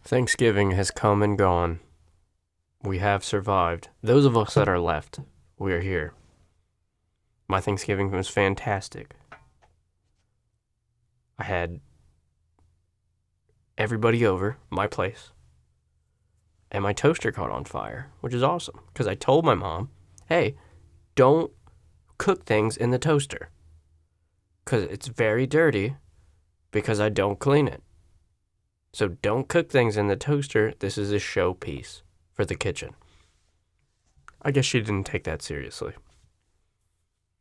Thanksgiving has come and gone. We have survived. Those of us that are left, we are here. My Thanksgiving was fantastic. I had everybody over my place, and my toaster caught on fire, which is awesome, because I told my mom, hey, don't cook things in the toaster, because it's very dirty, because I don't clean it. So don't cook things in the toaster. This is a showpiece for the kitchen. I guess she didn't take that seriously,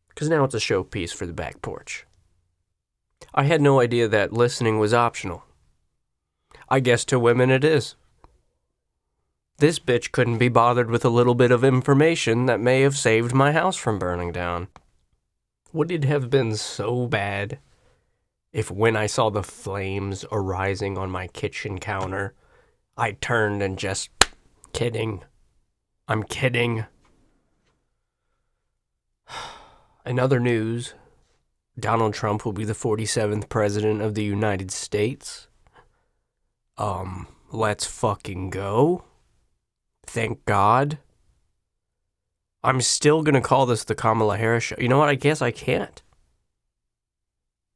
because now it's a showpiece for the back porch. I had no idea that listening was optional. I guess to women it is. This bitch couldn't be bothered with a little bit of information that may have saved my house from burning down. Would it have been so bad if when I saw the flames arising on my kitchen counter, I turned and just, kidding. I'm kidding. In other news, Donald Trump will be the 47th president of the United States. Let's fucking go. Thank God. I'm still gonna call this the Kamala Harris Show. You know what? I guess I can't.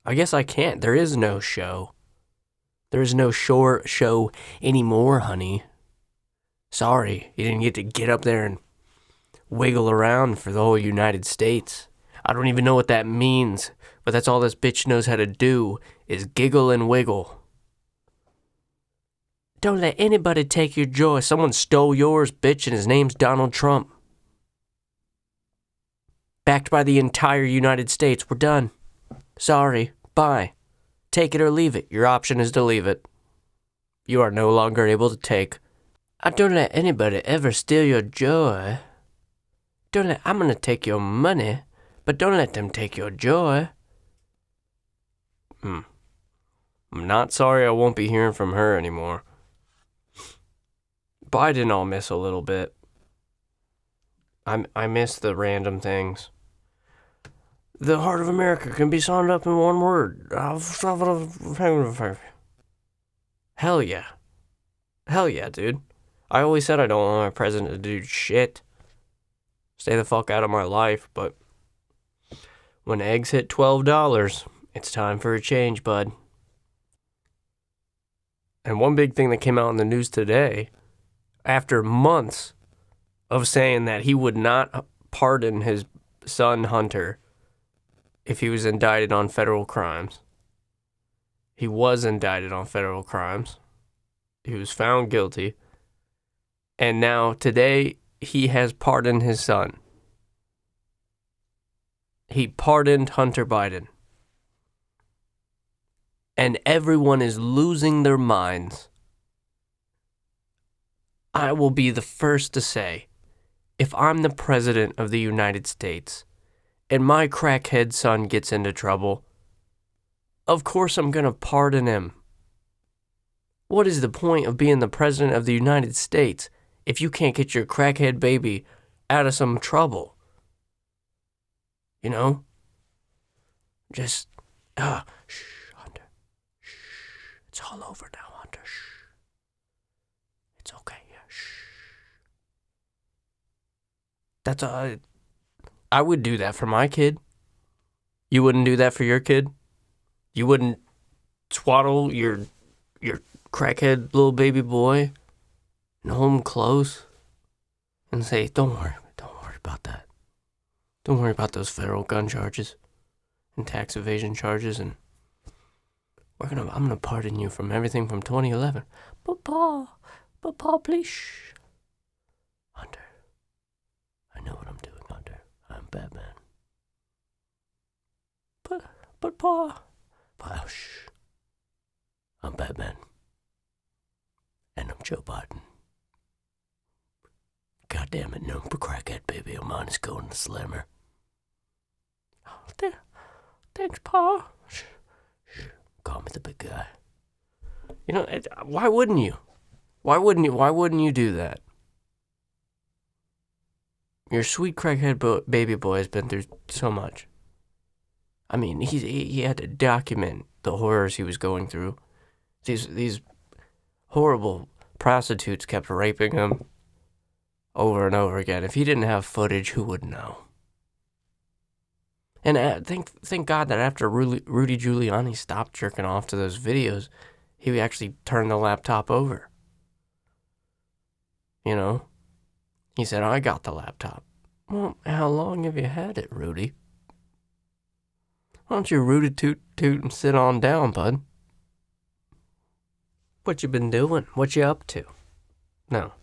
There is no show. There is no show anymore, honey. Sorry, you didn't get to get up there and wiggle around for the whole United States. I don't even know what that means, but that's all this bitch knows how to do, is giggle and wiggle. Don't let anybody take your joy. Someone stole yours, bitch, and his name's Donald Trump. Backed by the entire United States. We're done. Sorry. Bye. Take it or leave it. Your option is to leave it. You are no longer able to take. Don't let anybody ever steal your joy. I'm gonna take your money, but don't let them take your joy. I'm not sorry I won't be hearing from her anymore. Biden I'll miss a little bit. I miss the random things. The heart of America can be summed up in one word. Hell yeah. Hell yeah, dude. I always said I don't want my president to do shit. Stay the fuck out of my life, but when eggs hit $12, it's time for a change, bud. And one big thing that came out in the news today, after months of saying that he would not pardon his son Hunter if he was indicted on federal crimes. He was indicted on federal crimes. He was found guilty. And now today he has pardoned his son. He pardoned Hunter Biden. And everyone is losing their minds. I will be the first to say, if I'm the president of the United States and my crackhead son gets into trouble, of course I'm going to pardon him. What is the point of being the president of the United States if you can't get your crackhead baby out of some trouble? You know? Just, shh, Hunter. Shh. It's all over now, Hunter. Shh. It's okay. Yeah, shh. That's I would do that for my kid. You wouldn't do that for your kid? You wouldn't swaddle your crackhead little baby boy and hold him close and say, don't worry about that. Don't worry about those federal gun charges and tax evasion charges, and I'm gonna pardon you from everything from 2011. But Pa, please, shh. Hunter, I know what I'm doing, Hunter. I'm Batman. But Pa, shh. I'm Batman. And I'm Joe Biden. God damn it, no crackhead baby of mine is going to slammer. Oh, thanks, Pa. Shh. Call me the big guy. You know, why wouldn't you? Why wouldn't you do that? Your sweet crackhead baby boy has been through so much. I mean, he had to document the horrors he was going through. These horrible prostitutes kept raping him over and over again. If he didn't have footage, who would know? And thank God that after Rudy Giuliani stopped jerking off to those videos, he actually turned the laptop over. You know? He said, I got the laptop. Well, how long have you had it, Rudy? Why don't you root it toot and sit on down, bud? What you been doing? What you up to? No.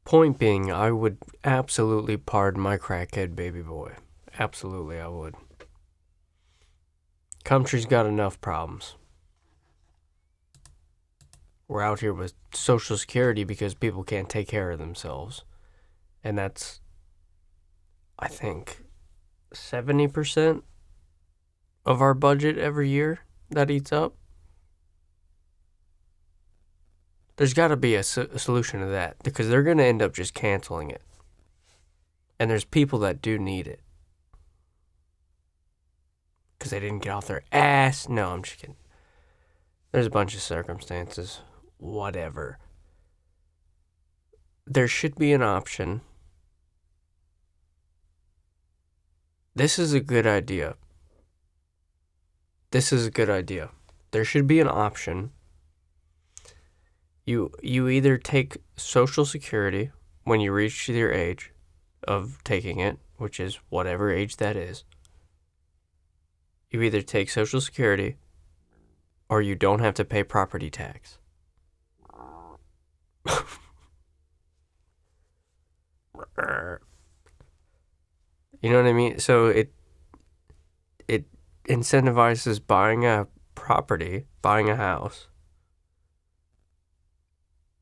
Point being, I would absolutely pardon my crackhead baby boy. Absolutely, I would. Country's got enough problems. We're out here with Social Security because people can't take care of themselves. And that's, I think, 70% of our budget every year that eats up. There's got to be a solution to that because they're going to end up just canceling it. And there's people that do need it. Because they didn't get off their ass. No, I'm just kidding. There's a bunch of circumstances. Whatever. There should be an option. This is a good idea. There should be an option. You either take Social Security when you reach your age of taking it, which is whatever age that is. You either take Social Security or you don't have to pay property tax. You know what I mean? So it incentivizes buying a property, buying a house,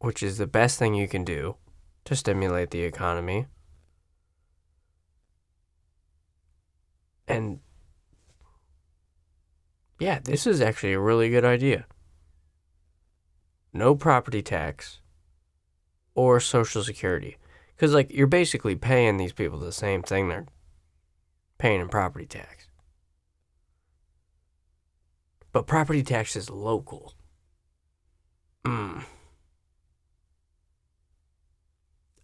which is the best thing you can do to stimulate the economy. And yeah, this is actually a really good idea. No property tax or Social Security. Because, like, you're basically paying these people the same thing they're paying in property tax. But property tax is local.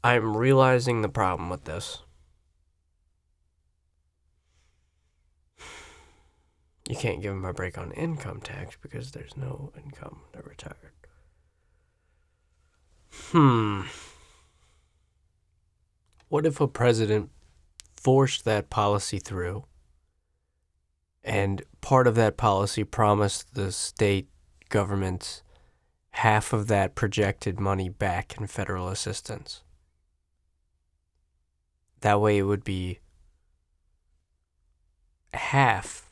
I'm realizing the problem with this. You can't give them a break on income tax because there's no income. They're retired. What if a president forced that policy through and part of that policy promised the state governments half of that projected money back in federal assistance? That way it would be half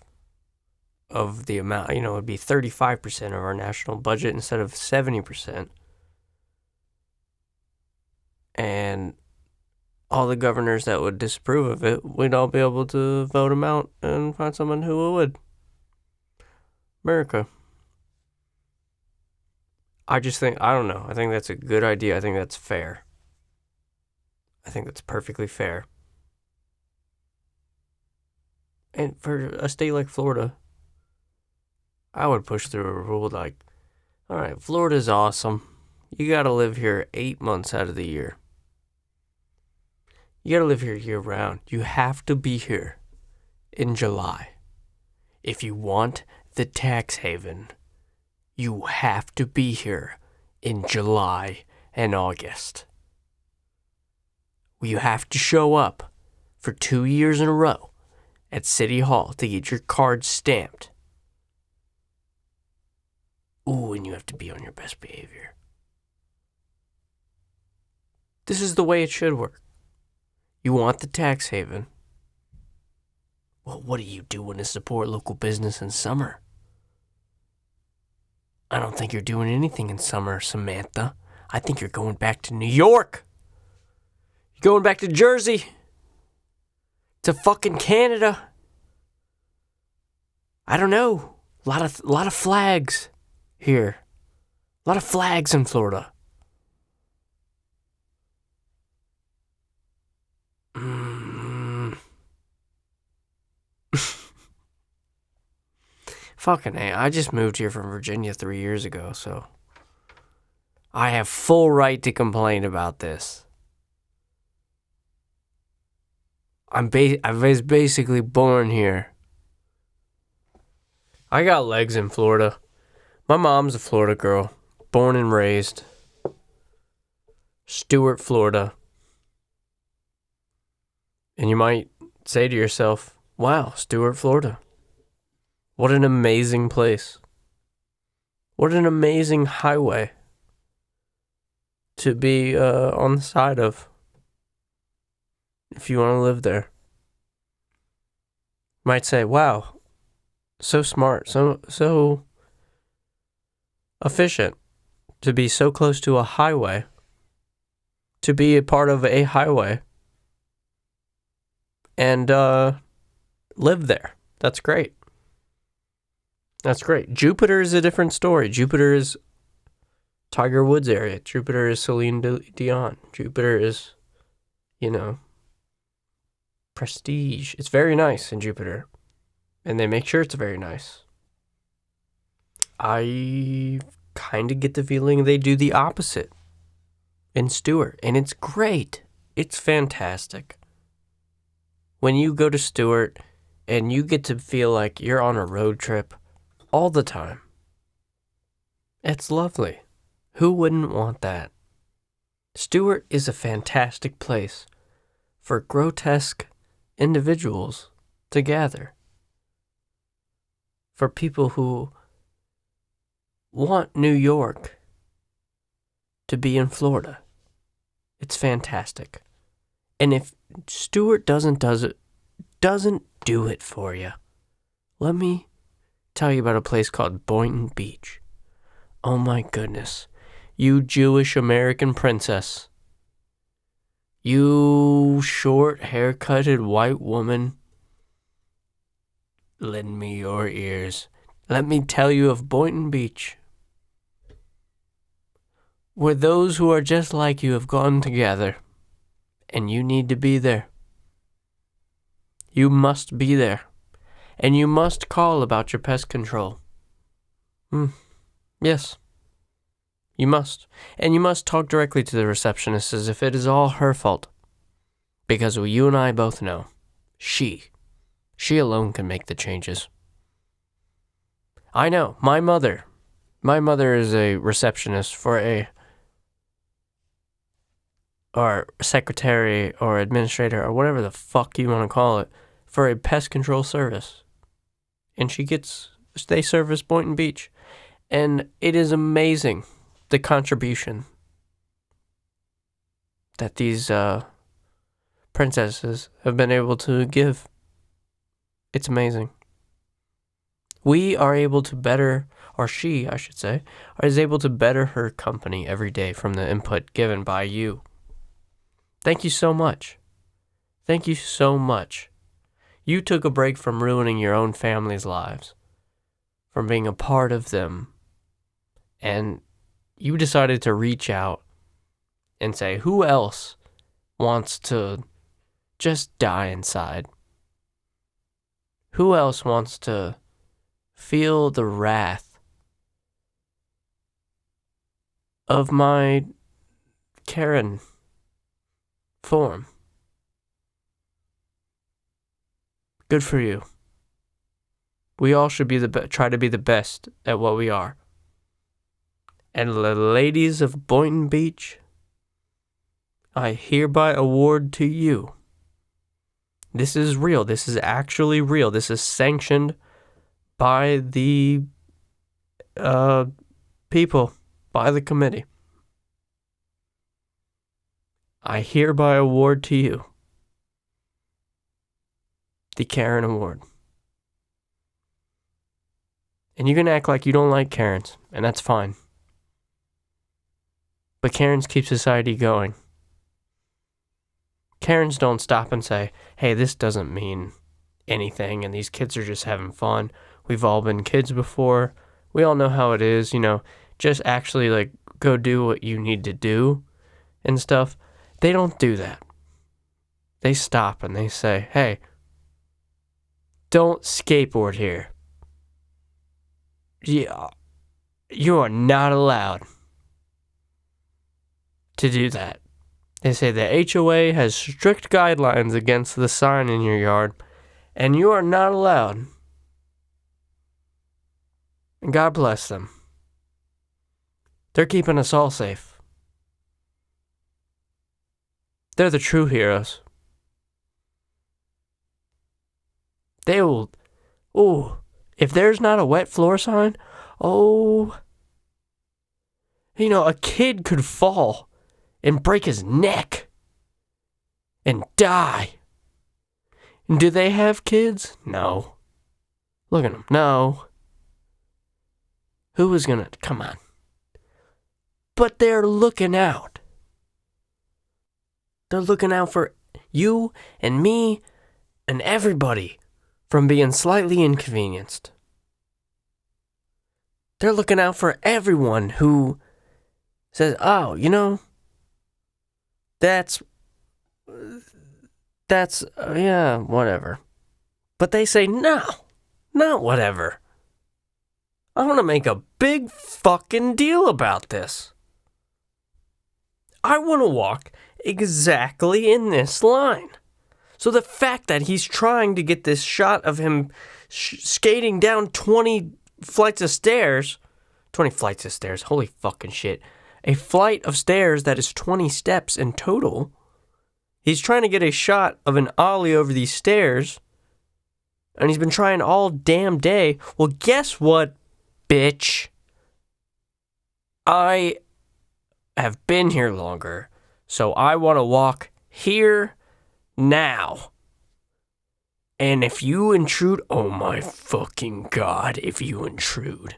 of the amount, it would be 35% of our national budget instead of 70%. And all the governors that would disapprove of it, we'd all be able to vote them out and find someone who would. America. I think that's a good idea. I think that's fair. I think that's perfectly fair. And for a state like Florida, I would push through a rule like, all right, Florida's awesome. You got to live here 8 months out of the year. You got to live here year round. You have to be here in July. If you want the tax haven, you have to be here in July and August. You have to show up for 2 years in a row at City Hall to get your card stamped. Ooh, and you have to be on your best behavior. This is the way it should work. You want the tax haven. Well, what are you doing to support local business in summer? I don't think you're doing anything in summer, Samantha. I think you're going back to New York. You're going back to Jersey. To fucking Canada. I don't know. A lot of flags here. A lot of flags in Florida. Fucking A. I just moved here from Virginia 3 years ago, so I have full right to complain about this. I was basically born here. I got legs in Florida. My mom's a Florida girl, born and raised. Stuart, Florida. And you might say to yourself, wow, Stuart, Florida. What an amazing place. What an amazing highway to be on the side of if you want to live there. Might say, wow, so smart, so efficient to be so close to a highway, to be a part of a highway and live there. That's great. That's great. Jupiter is a different story. Jupiter is Tiger Woods area. Jupiter is Celine Dion. Jupiter is, prestige. It's very nice in Jupiter. And they make sure it's very nice. I kind of get the feeling they do the opposite in Stuart. And it's great. It's fantastic. When you go to Stuart and you get to feel like you're on a road trip all the time. It's lovely. Who wouldn't want that? Stuart is a fantastic place for grotesque individuals to gather. For people who want New York to be in Florida. It's fantastic. And if Stuart doesn't do it for you, let me tell you about a place called Boynton Beach. Oh my goodness. You Jewish American princess. You short haircutted white woman. Lend me your ears. Let me tell you of Boynton Beach, where those who are just like you have gone together, and you need to be there. You must be there. And you must call about your pest control. Yes. You must. And you must talk directly to the receptionist as if it is all her fault. Because you and I both know, she alone can make the changes. I know, my mother is a receptionist or secretary or administrator or whatever the fuck you want to call it, for a pest control service. And they service Boynton Beach. And it is amazing, the contribution that these princesses have been able to give. It's amazing. We are able to better, or she, I should say, is able to better her company every day from the input given by you. Thank you so much. Thank you so much. You took a break from ruining your own family's lives, from being a part of them, and you decided to reach out and say, who else wants to just die inside? Who else wants to feel the wrath of my Karen form? Good for you. We all should try to be the best at what we are. And the ladies of Boynton Beach, I hereby award to you. This is real. This is actually real. This is sanctioned by the people, by the committee. I hereby award to you the Karen Award. And you can act like you don't like Karens, and that's fine. But Karens keep society going. Karens don't stop and say, hey, this doesn't mean anything, and these kids are just having fun. We've all been kids before. We all know how it is, just actually go do what you need to do and stuff. They don't do that. They stop and they say, hey, don't skateboard here. Yeah, you are not allowed. to do that. They say the HOA has strict guidelines against the sign in your yard, and you are not allowed. And God bless them. They're keeping us all safe. They're the true heroes. They will, if there's not a wet floor sign, a kid could fall and break his neck and die. And do they have kids? No. Look at them. No. Who was gonna, come on. But they're looking out. They're looking out for you and me and everybody from being slightly inconvenienced. They're looking out for everyone who says, whatever. But they say, no, not whatever. I want to make a big fucking deal about this. I want to walk exactly in this line. So the fact that he's trying to get this shot of him skating down 20 flights of stairs, holy fucking shit, a flight of stairs that is 20 steps in total. He's trying to get a shot of an ollie over these stairs, and he's been trying all damn day. Well, guess what, bitch? I have been here longer, so I want to walk here now. And if you intrude, oh my fucking God, if you intrude.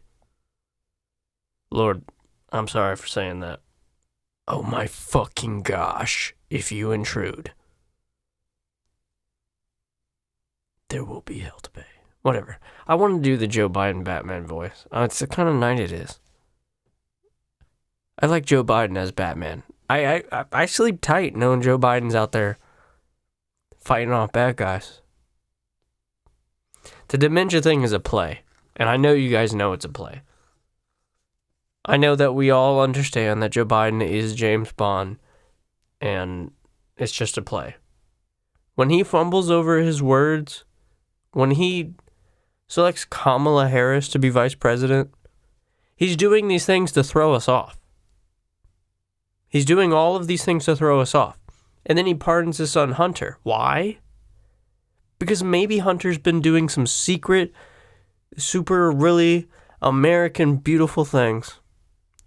Lord, I'm sorry for saying that. Oh my fucking gosh, if you intrude. There will be hell to pay. Whatever. I want to do the Joe Biden Batman voice. It's the kind of night it is. I like Joe Biden as Batman. I sleep tight knowing Joe Biden's out there fighting off bad guys. The dementia thing is a play, and I know you guys know it's a play. I know that we all understand that Joe Biden is James Bond, and it's just a play. When he fumbles over his words, when he selects Kamala Harris to be vice president, he's doing these things to throw us off. He's doing all of these things to throw us off. And then he pardons his son Hunter. Why? Because maybe Hunter's been doing some secret, super, really American, beautiful things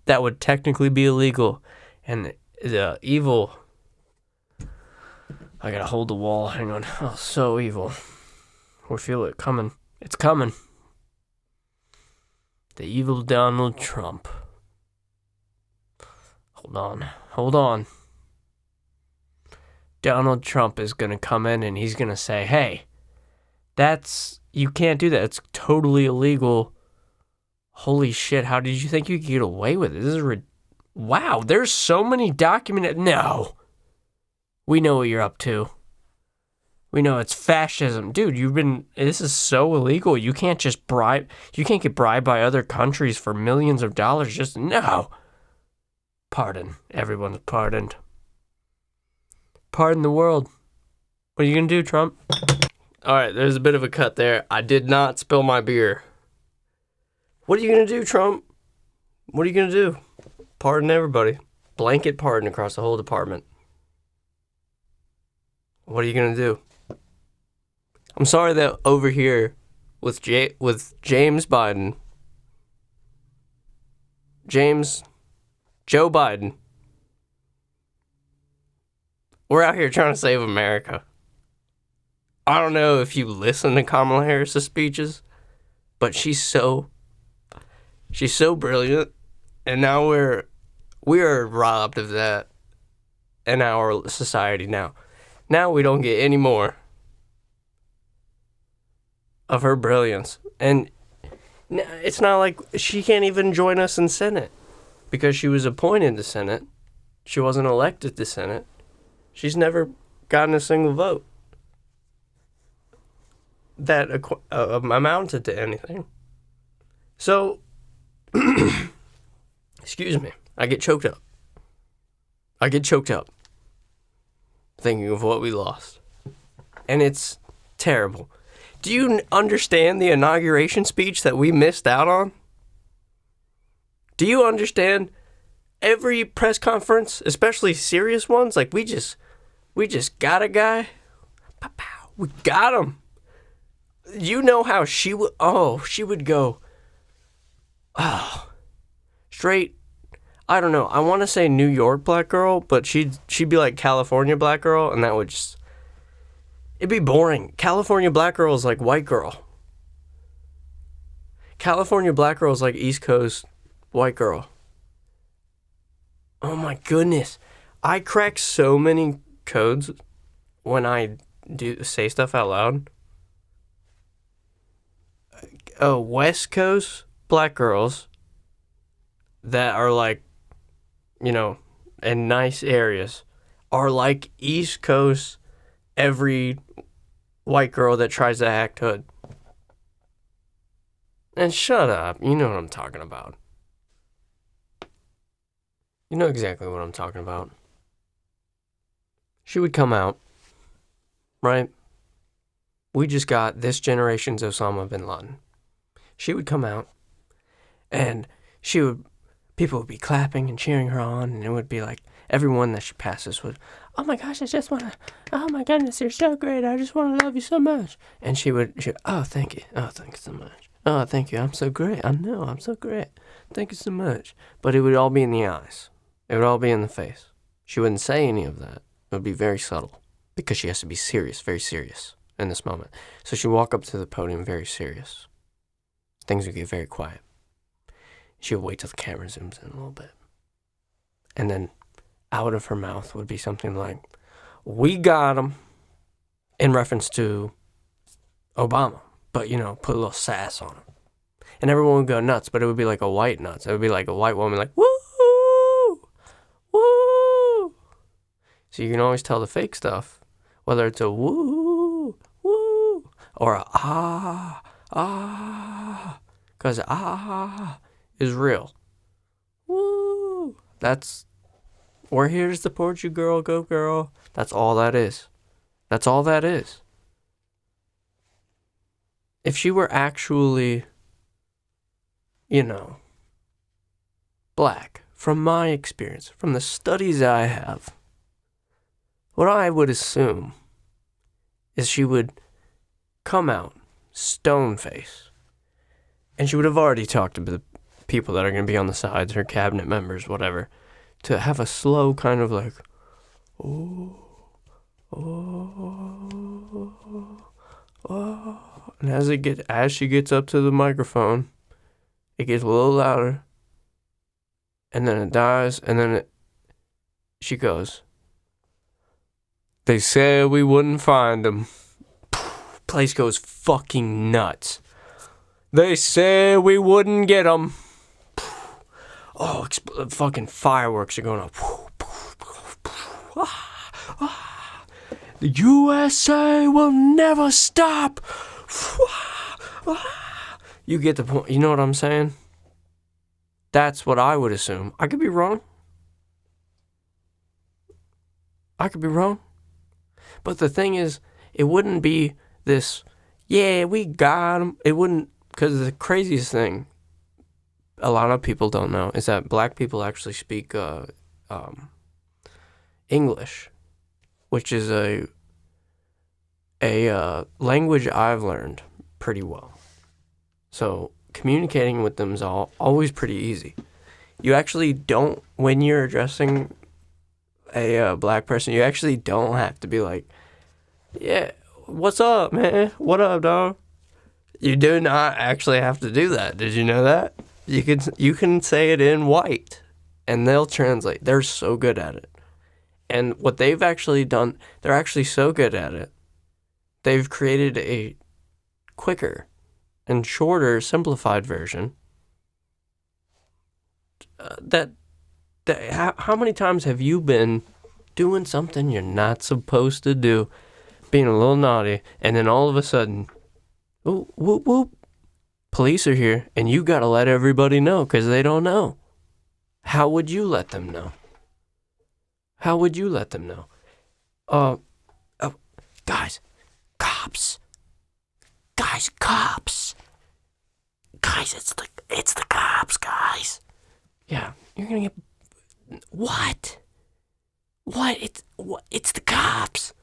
that would technically be illegal. And the evil... I gotta hold the wall. Hang on. Oh, so evil. We feel it coming. It's coming. The evil Donald Trump. Hold on. Donald Trump is going to come in and he's going to say, hey, you can't do that. It's totally illegal. Holy shit, how did you think you could get away with it? This is wow, there's so many documented. No. We know what you're up to. We know it's fascism. Dude, this is so illegal. You can't just you can't get bribed by other countries for millions of dollars. No. Pardon. Everyone's pardoned. Pardon the world. What are you going to do, Trump? All right, there's a bit of a cut there. I did not spill my beer. What are you going to do, Trump? What are you going to do? Pardon everybody. Blanket pardon across the whole department. What are you going to do? I'm sorry that over here with James Biden, Joe Biden, we're out here trying to save America. I don't know if you listen to Kamala Harris' speeches, but she's so brilliant, and now we are robbed of that in our society now. Now we don't get any more of her brilliance. And it's not like she can't even join us in Senate because she was appointed to Senate. She wasn't elected to Senate. She's never gotten a single vote that amounted to anything. So, excuse me, I get choked up. I get choked up thinking of what we lost. And it's terrible. Do you understand the inauguration speech that we missed out on? Do you understand every press conference, especially serious ones? Like, we just got a guy. Pow, pow, we got him. You know how she would go, straight, I don't know, I want to say New York black girl, but she'd be like California black girl, and that would just, it'd be boring. California black girl is like white girl. California black girl is like East Coast white girl. Oh my goodness. I crack so many codes when I say stuff out loud. West Coast black girls that are like, you know, in nice areas are like East Coast every white girl that tries to act hood. And shut up. You know what I'm talking about. You know exactly what I'm talking about. She would come out, right? We just got this generation's Osama bin Laden. She would come out, and people would be clapping and cheering her on, and it would be like, everyone that she passes would, oh my gosh, oh my goodness, you're so great, I just want to love you so much. And she would, oh, thank you so much. Oh, thank you, I'm so great, I know, I'm so great, thank you so much. But it would all be in the eyes. It would all be in the face. She wouldn't say any of that. It would be very subtle, because she has to be serious, very serious in this moment. So she'd walk up to the podium very serious. Things would get very quiet. She would wait till the camera zooms in a little bit. And then out of her mouth would be something like, we got him, in reference to Obama. But, you know, put a little sass on him. And everyone would go nuts, but it would be like a white nuts. It would be like a white woman like, woo, woo. So you can always tell the fake stuff, whether it's a woo, woo, or a ah, because is real. Woo. We're here to support you, girl, go girl. That's all that is. That's all that is. If she were actually, you know, black, from my experience, from the studies I have, what I would assume is she would come out stone face, and she would have already talked to the people that are going to be on the sides, her cabinet members, whatever, to have a slow kind of like, oh, and as she gets up to the microphone, it gets a little louder, and then it dies, and then she goes, they said we wouldn't find them. Place goes fucking nuts. They said we wouldn't get them. Oh, fucking fireworks are going off. The USA will never stop. You get the point. You know what I'm saying? That's what I would assume. I could be wrong. But the thing is, it wouldn't be this, yeah, we got him. It wouldn't, because the craziest thing a lot of people don't know is that black people actually speak English, which is a language I've learned pretty well. So communicating with them is always pretty easy. You actually don't, when you're addressing a black person, you actually don't have to be like, yeah, what's up, man? What up, dog? You do not actually have to do that. Did you know that? You can say it in white, and they'll translate. They're so good at it. And what they've actually done, they're actually so good at it, they've created a quicker and shorter, simplified version. How many times have you been doing something you're not supposed to do, being a little naughty, and then all of a sudden, whoop, whoop, whoop, police are here, and you gotta let everybody know because they don't know. How would you let them know? How would you let them know? Oh, guys, cops. Guys, cops. Guys, it's the cops, guys. Yeah, you're gonna get... What? What? It's the cops.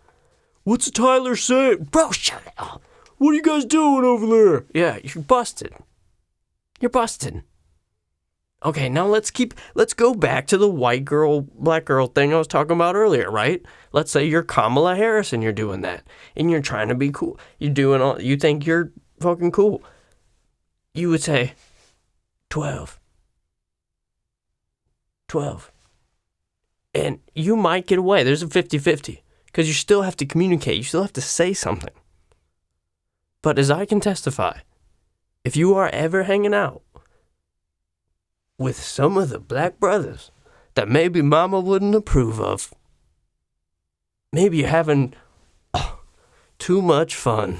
What's Tyler saying? Bro, shut up. What are you guys doing over there? Yeah, you're busted. You're busted. Okay, now let's go back to the white girl, black girl thing I was talking about earlier, right? Let's say you're Kamala Harris and you're doing that. And you're trying to be cool. You think you're fucking cool. You would say, 12. And you might get away. There's a 50-50. Because you still have to communicate. You still have to say something. But as I can testify, if you are ever hanging out with some of the black brothers that maybe mama wouldn't approve of, maybe you're having too much fun.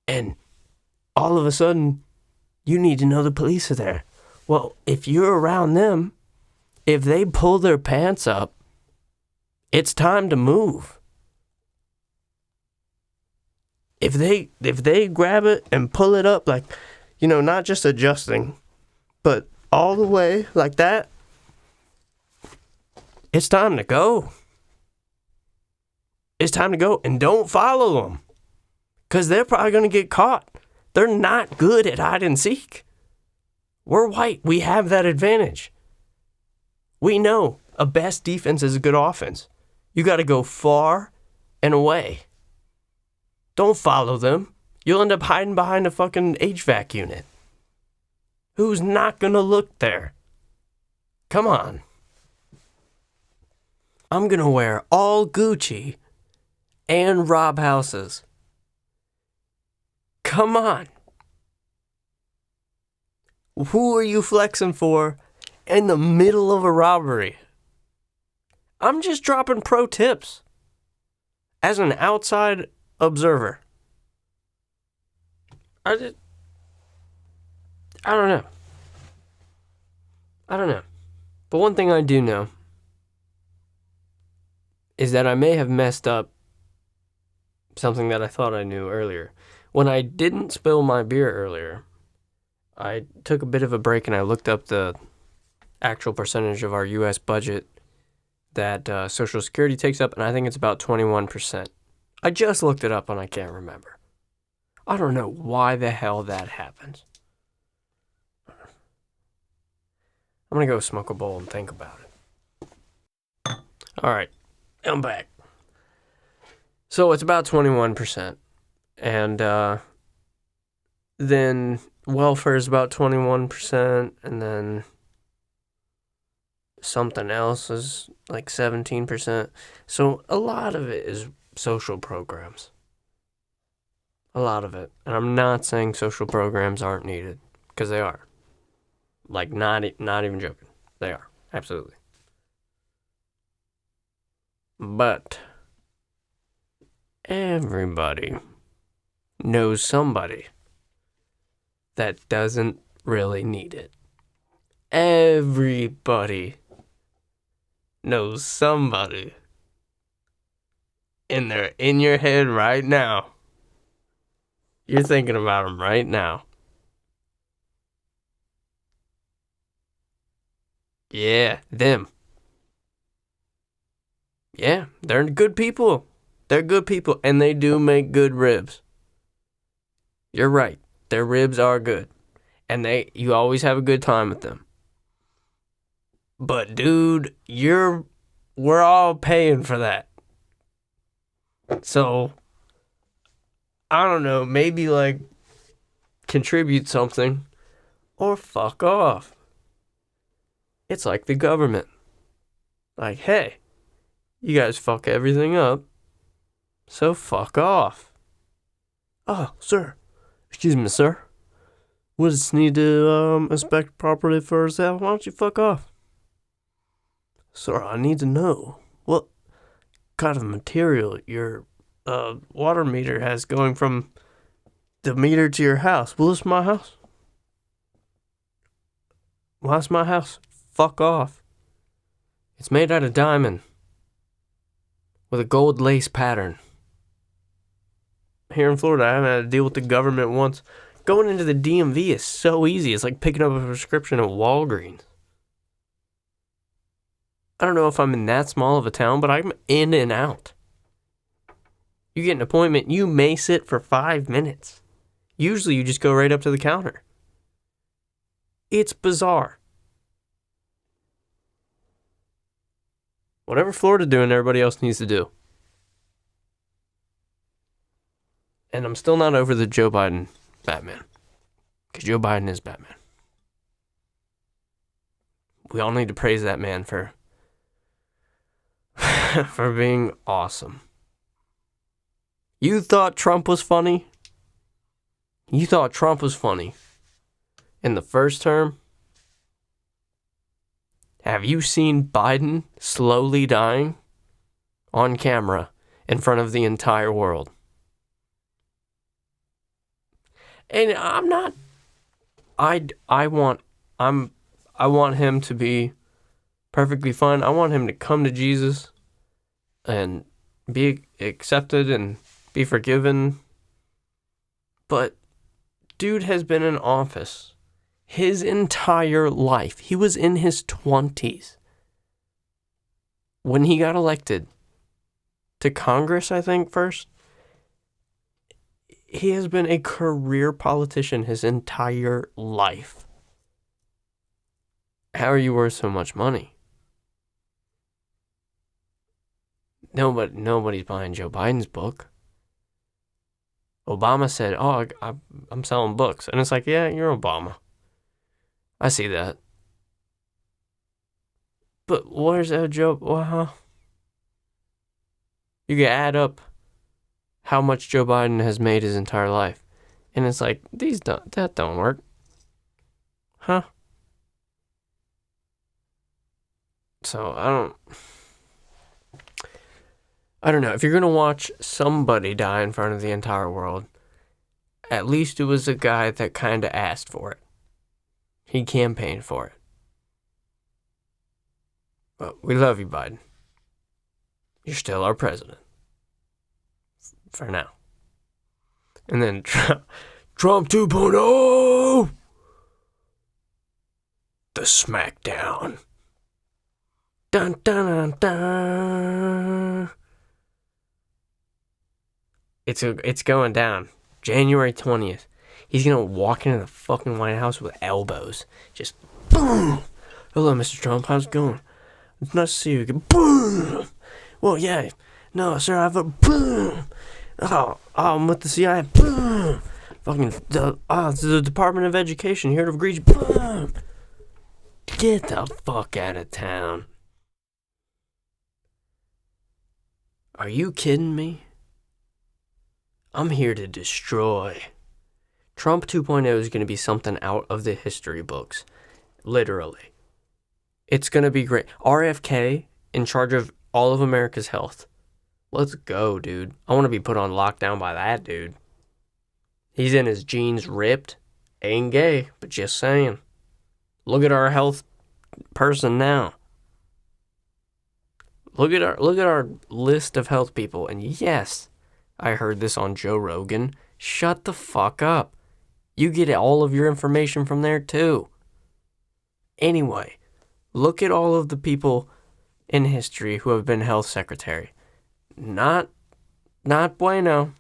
And all of a sudden, you need to know the police are there. Well, if you're around them, if they pull their pants up, it's time to move. If they grab it and pull it up, like, not just adjusting, but all the way like that, it's time to go. It's time to go, and don't follow them, because they're probably going to get caught. They're not good at hide and seek. We're white. We have that advantage. We know a best defense is a good offense. You got to go far and away. Don't follow them. You'll end up hiding behind a fucking HVAC unit. Who's not going to look there? Come on. I'm going to wear all Gucci and rob houses. Come on. Who are you flexing for in the middle of a robbery? I'm just dropping pro tips as an outside observer. I don't know. But one thing I do know is that I may have messed up something that I thought I knew earlier. When I didn't spill my beer earlier, I took a bit of a break and I looked up the actual percentage of our U.S. budget that Social Security takes up, and I think it's about 21%. I just looked it up and I can't remember. I don't know why the hell that happens. I'm going to go smoke a bowl and think about it. All right, I'm back. So it's about 21%. And then welfare is about 21%. And then something else is like 17%. So a lot of it is social programs. A lot of it. And I'm not saying social programs aren't needed, because they are. Like, not even joking. They are. Absolutely. But everybody knows somebody that doesn't really need it. Everybody knows somebody. And they're in your head right now. You're thinking about them right now. Yeah, them. Yeah, they're good people. They're good people, and they do make good ribs. You're right. Their ribs are good. And you always have a good time with them. But dude, we're all paying for that. So, I don't know, maybe like contribute something or fuck off. It's like the government. Like, hey, you guys fuck everything up, so fuck off. Oh, sir. Excuse me, sir. We just need to inspect property for sale. Why don't you fuck off? Sir, I need to know what kind of material your water meter has going from the meter to your house. Well, it's my house. Well, it's my house. Fuck off. It's made out of diamond with a gold lace pattern. Here in Florida, I haven't had to deal with the government once. Going into the DMV is so easy. It's like picking up a prescription at Walgreens. I don't know if I'm in that small of a town, but I'm in and out. You get an appointment, you may sit for 5 minutes. Usually you just go right up to the counter. It's bizarre. Whatever Florida doing, everybody else needs to do. And I'm still not over the Joe Biden Batman. Because Joe Biden is Batman. We all need to praise that man for for being awesome. You thought Trump was funny? You thought Trump was funny in the first term? Have you seen Biden slowly dying on camera in front of the entire world? And I'm not. I want him to be perfectly fine. I want him to come to Jesus and be accepted and be forgiven. But dude has been in office his entire life. He was in his 20s when he got elected to Congress, I think, first. He has been a career politician his entire life. How are you worth so much money? Nobody's buying Joe Biden's book. Obama said, "Oh, I'm selling books," and it's like, yeah, you're Obama. I see that. But where's that Joe? Well, you can add up how much Joe Biden has made his entire life, and it's like that don't work, huh? So I don't know. If you're gonna watch somebody die in front of the entire world, at least it was a guy that kind of asked for it. He campaigned for it. But we love you, Biden. You're still our president. For now. And then Trump 2.0! The smackdown. Dun dun dun dun. It's going down. January 20th. He's gonna walk into the fucking White House with elbows. Just boom! Hello, Mr. Trump, how's it going? It's nice to see you again. Boom! Well, yeah. No, sir, I have a boom! Oh, I'm with the CIA. Boom! Fucking it's the Department of Education here to greet you. Boom! Get the fuck out of town. Are you kidding me? I'm here to destroy. Trump 2.0 is going to be something out of the history books. Literally. It's going to be great. RFK in charge of all of America's health. Let's go, dude. I want to be put on lockdown by that dude. He's in his jeans ripped. Ain't gay, but just saying. Look at our health person now. Look at our list of health people. And yes, I heard this on Joe Rogan. Shut the fuck up. You get all of your information from there too. Anyway, look at all of the people in history who have been health secretary. Not bueno.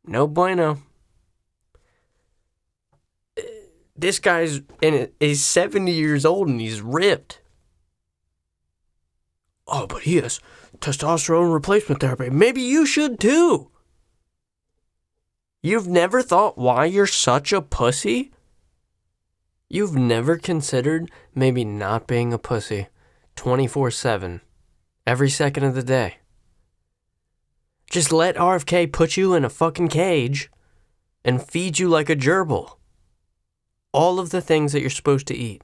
No bueno. This guy's he's 70 years old and he's ripped. Oh, but he has testosterone replacement therapy. Maybe you should too. You've never thought why you're such a pussy? You've never considered maybe not being a pussy 24/7, every second of the day. Just let RFK put you in a fucking cage and feed you like a gerbil. All of the things that you're supposed to eat.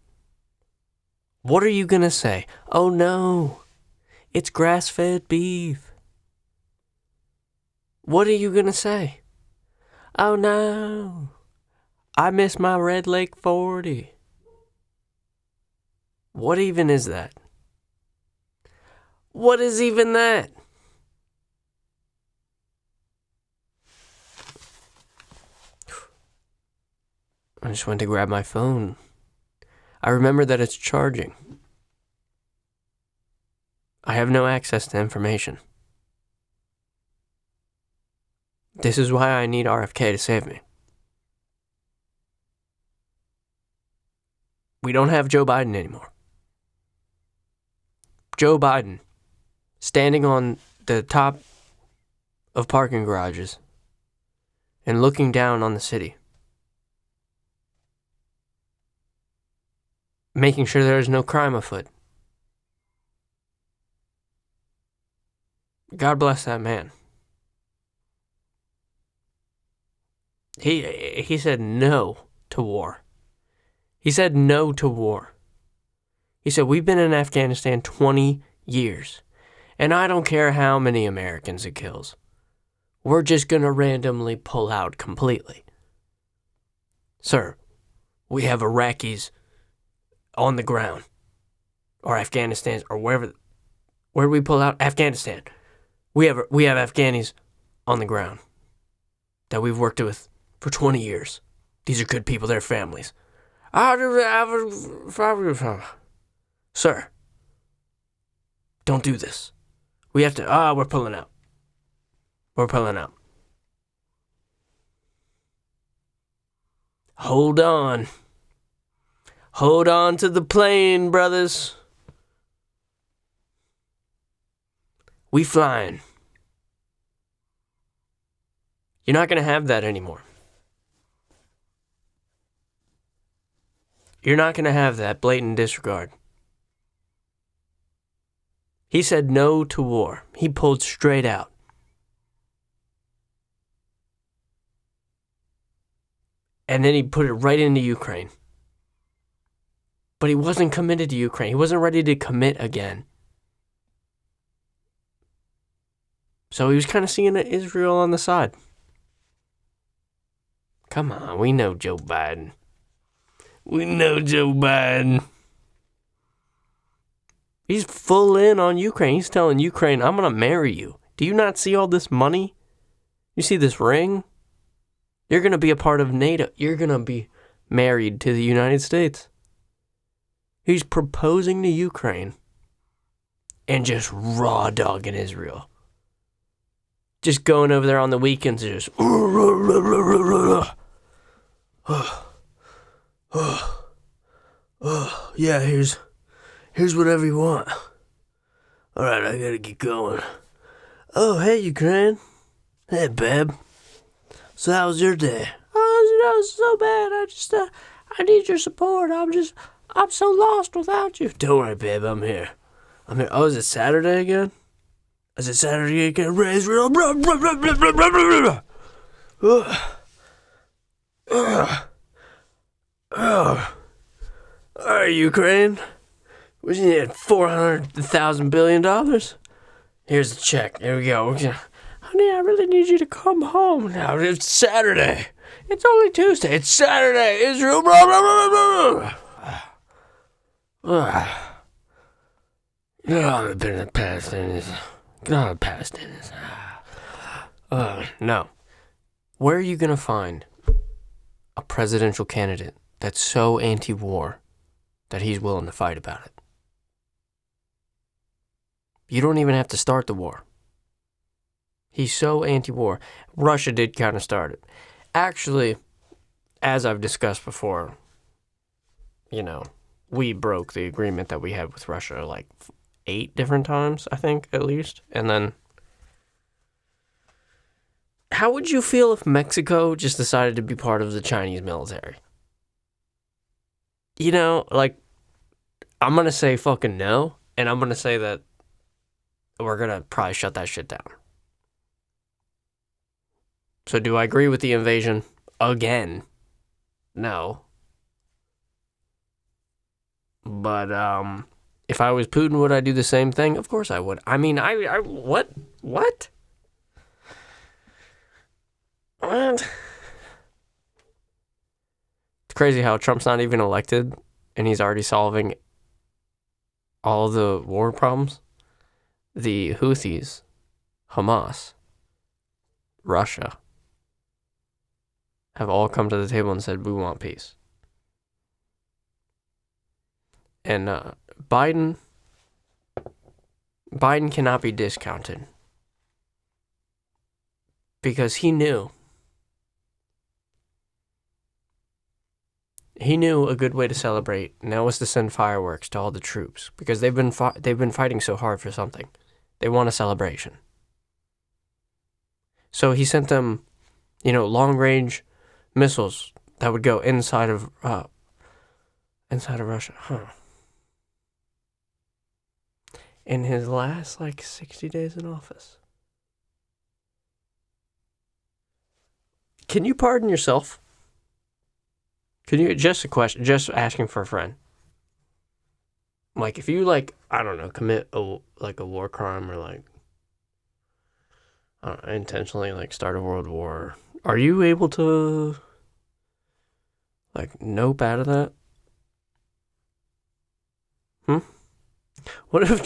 What are you gonna say? Oh no, it's grass-fed beef. What are you gonna say? Oh no, I miss my Red Lake 40. What even is that? What is even that? I just went to grab my phone. I remember that it's charging. I have no access to information. This is why I need RFK to save me. We don't have Joe Biden anymore. Joe Biden, standing on the top of parking garages and looking down on the city, making sure there is no crime afoot. God bless that man. He said no to war. He said no to war. He said, we've been in Afghanistan 20 years, and I don't care how many Americans it kills. We're just going to randomly pull out completely. Sir, we have Iraqis on the ground, or Afghanistan, or wherever. Where do we pull out? Afghanistan. We have Afghanis on the ground that we've worked with for 20 years. These are good people, they're families. Sir, don't do this. We have to, we're pulling out. We're pulling out. Hold on. Hold on to the plane, brothers. We flying. You're not going to have that anymore. You're not going to have that blatant disregard. He said no to war. He pulled straight out. And then he put it right into Ukraine. But he wasn't committed to Ukraine. He wasn't ready to commit again. So he was kind of seeing Israel on the side. Come on, we know Joe Biden. We know Joe Biden. He's full in on Ukraine. He's telling Ukraine, I'm going to marry you. Do you not see all this money? You see this ring? You're going to be a part of NATO. You're going to be married to the United States. He's proposing to Ukraine and just raw dogging Israel. Just going over there on the weekends and just... yeah, here's whatever you want. All right, I gotta get going. Oh, hey, Ukraine. Hey, babe. So how was your day? Oh, it's so bad. I need your support. I'm so lost without you. Don't worry, babe. I'm here. Oh, is it Saturday again? Is it Saturday again? Israel. All right, Ukraine. We need $400,000 billion. Here's the check. Here we go. Honey, I really need you to come home now. It's Saturday. It's only Tuesday. It's Saturday. Israel. Blah, blah, blah, blah, blah. No, I've been in the past. No. Where are you going to find a presidential candidate that's so anti-war that he's willing to fight about it? You don't even have to start the war. He's so anti-war. Russia did kind of start it. Actually, as I've discussed before, we broke the agreement that we had with Russia like 8 different times, I think, at least. And then, how would you feel if Mexico just decided to be part of the Chinese military? I'm going to say fucking no, and I'm going to say that we're going to probably shut that shit down. So do I agree with the invasion again? No. But if I was Putin, would I do the same thing? Of course I would. I mean, what? What? It's crazy how Trump's not even elected, and he's already solving all the war problems, the Houthis, Hamas, Russia have all come to the table and said, we want peace. And Biden cannot be discounted because he knew a good way to celebrate, and that was to send fireworks to all the troops because they've been fighting so hard for something. They want a celebration. So he sent them, long-range missiles that would go inside of Russia. In his last 60 days in office. Can you pardon yourself? Can you, just a question, just asking for a friend. If you I don't know, commit a war crime or intentionally start a world war, are you able to nope out of that? What if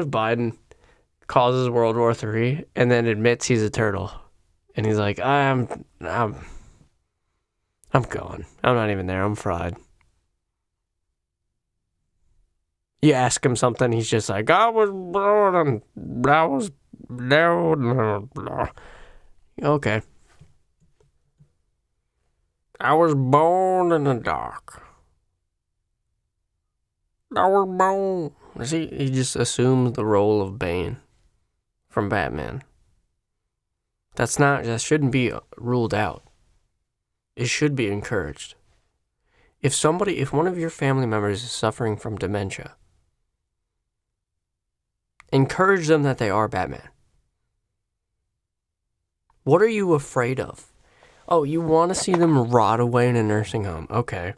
Biden causes World War III and then admits he's a turtle, and he's like, I'm gone. I'm not even there. I'm fried. You ask him something, he's just like, I was born and I was there. Okay. I was born in the dark. I was born. See, he just assumes the role of Bane from Batman. That shouldn't be ruled out. It should be encouraged. If one of your family members is suffering from dementia, encourage them that they are Batman. What are you afraid of? Oh, you want to see them rot away in a nursing home. Okay.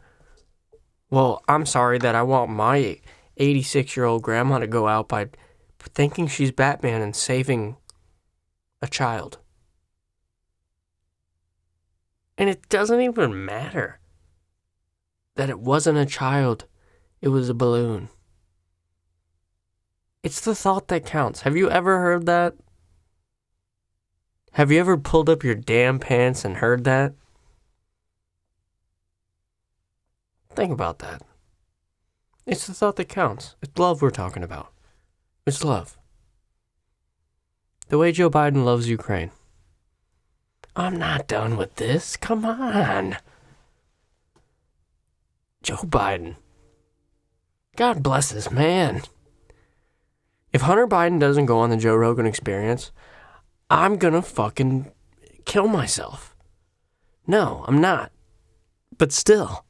Well, I'm sorry that I want my 86-year-old grandma to go out by thinking she's Batman and saving a child. And it doesn't even matter that it wasn't a child. It was a balloon. It's the thought that counts. Have you ever heard that? Have you ever pulled up your damn pants and heard that? Think about that. It's the thought that counts. It's love we're talking about. It's love. The way Joe Biden loves Ukraine. I'm not done with this. Come on. Joe Biden. God bless this man. If Hunter Biden doesn't go on the Joe Rogan Experience, I'm gonna fucking kill myself. No, I'm not. But still.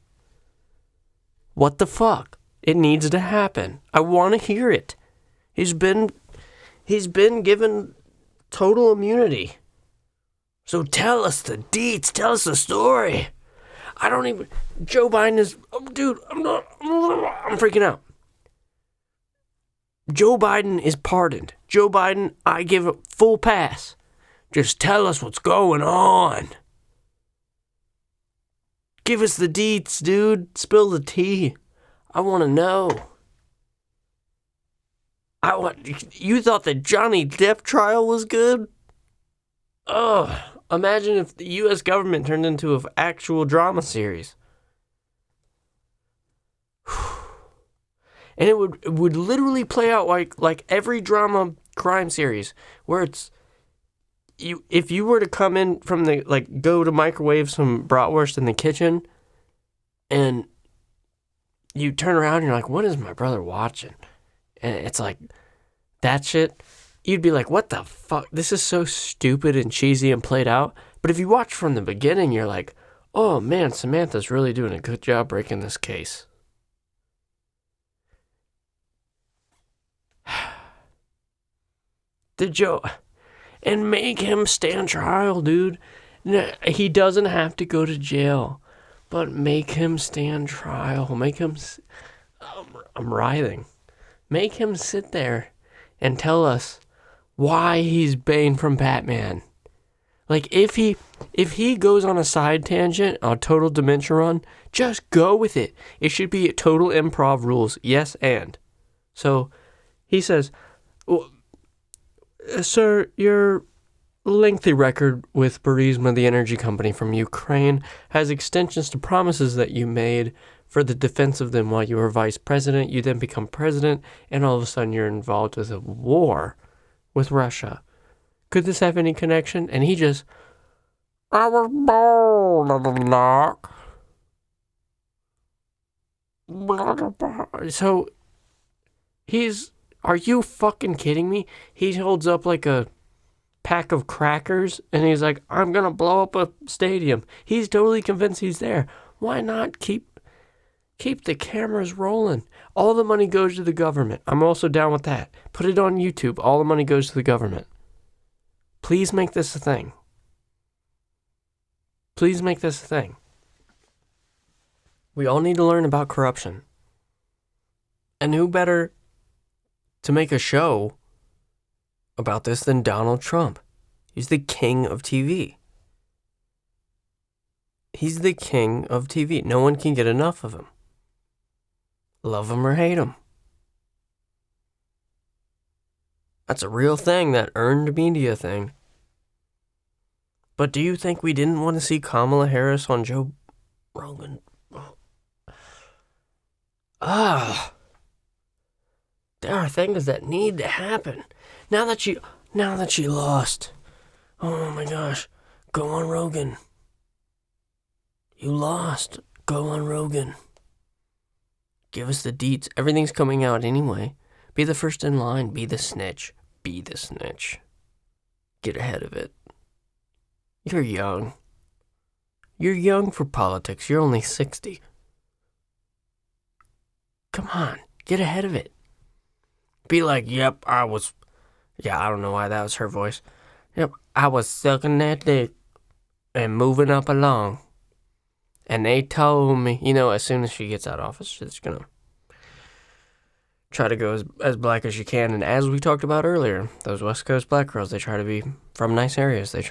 What the fuck? It needs to happen. I want to hear it. He's been given total immunity. So tell us the deets. Tell us the story. Joe Biden is, dude, I'm freaking out. Joe Biden is pardoned. Joe Biden, I give a full pass. Just tell us what's going on. Give us the deets, dude. Spill the tea. I want to know. You thought the Johnny Depp trial was good? Ugh. Imagine if the U.S. government turned into an actual drama series. And it would literally play out like every drama crime series where it's if you were to come in from the go to microwave some bratwurst in the kitchen and you turn around and you're like, what is my brother watching? And it's like that shit. You'd be like, what the fuck? This is so stupid and cheesy and played out. But if you watch from the beginning, you're like, oh man, Samantha's really doing a good job breaking this case. And make him stand trial, dude. He doesn't have to go to jail, but make him stand trial. Make him, I'm writhing. Make him sit there and tell us why he's Bane from Batman. Like, if he goes on a side tangent, a total dementia run, just go with it. It should be total improv rules. Yes, and. So, he says, well, sir, your lengthy record with Burisma, the energy company from Ukraine, has extensions to promises that you made for the defense of them while you were vice president. You then become president, and all of a sudden you're involved with a war with Russia. Could this have any connection? And he just, I was born in the dark. So, are you fucking kidding me? He holds up like a pack of crackers, and he's like, I'm gonna blow up a stadium. He's totally convinced he's there. Why not keep the cameras rolling? All the money goes to the government. I'm also down with that. Put it on YouTube. All the money goes to the government. Please make this a thing. Please make this a thing. We all need to learn about corruption. And who better to make a show about this than Donald Trump? He's the king of TV. He's the king of TV. No one can get enough of him. Love him or hate him. That's a real thing, that earned media thing. But do you think we didn't want to see Kamala Harris on Joe Rogan? There are things that need to happen. Now that she lost. Oh my gosh. Go on Rogan. You lost. Go on Rogan. Give us the deets. Everything's coming out anyway. Be the first in line. Be the snitch. Be the snitch. Get ahead of it. You're young. You're young for politics. You're only 60. Come on. Get ahead of it. Be like, yep, I don't know why that was her voice. Yep, I was sucking that dick and moving up along. And they told me, as soon as she gets out of office, she's going to try to go as black as she can. And as we talked about earlier, those West Coast black girls, they try to be from nice areas. They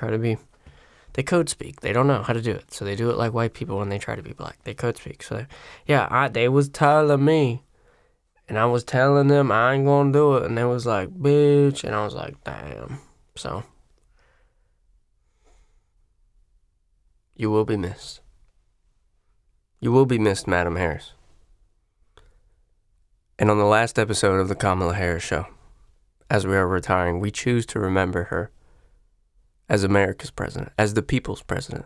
code speak. They don't know how to do it. So they do it like white people when they try to be black. They code speak. So, they was telling me. And I was telling them I ain't gonna do it. And they was like, bitch. And I was like, damn. So, you will be missed. You will be missed, Madam Harris. And on the last episode of the Kamala Harris Show, as we are retiring, we choose to remember her as America's president, as the people's president.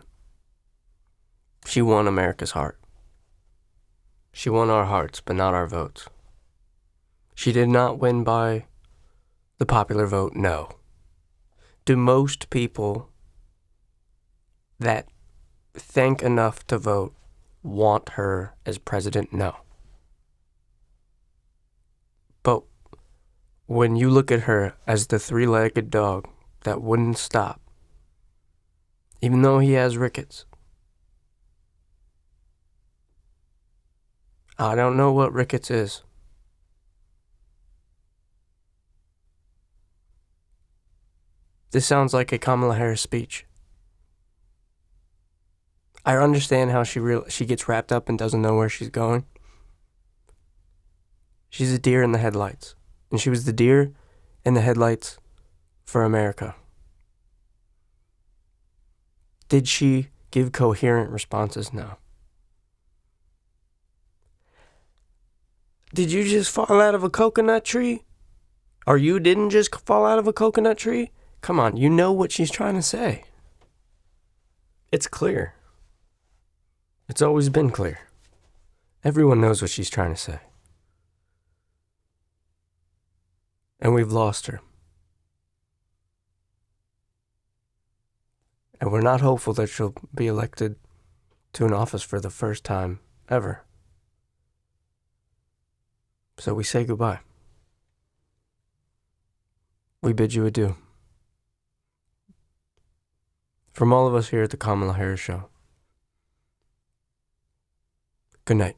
She won America's heart. She won our hearts, but not our votes. She did not win by the popular vote, no. Do most people that think enough to vote want her as president? No. But when you look at her as the three-legged dog that wouldn't stop, even though he has rickets, I don't know what rickets is. This sounds like a Kamala Harris speech. I understand how she gets wrapped up and doesn't know where she's going. She's a deer in the headlights. And she was the deer in the headlights for America. Did she give coherent responses? No. Did you just fall out of a coconut tree? Or you didn't just fall out of a coconut tree? Come on, you know what she's trying to say. It's clear. It's always been clear. Everyone knows what she's trying to say. And we've lost her. And we're not hopeful that she'll be elected to an office for the first time ever. So we say goodbye. We bid you adieu. From all of us here at the Kamala Harris Show, good night.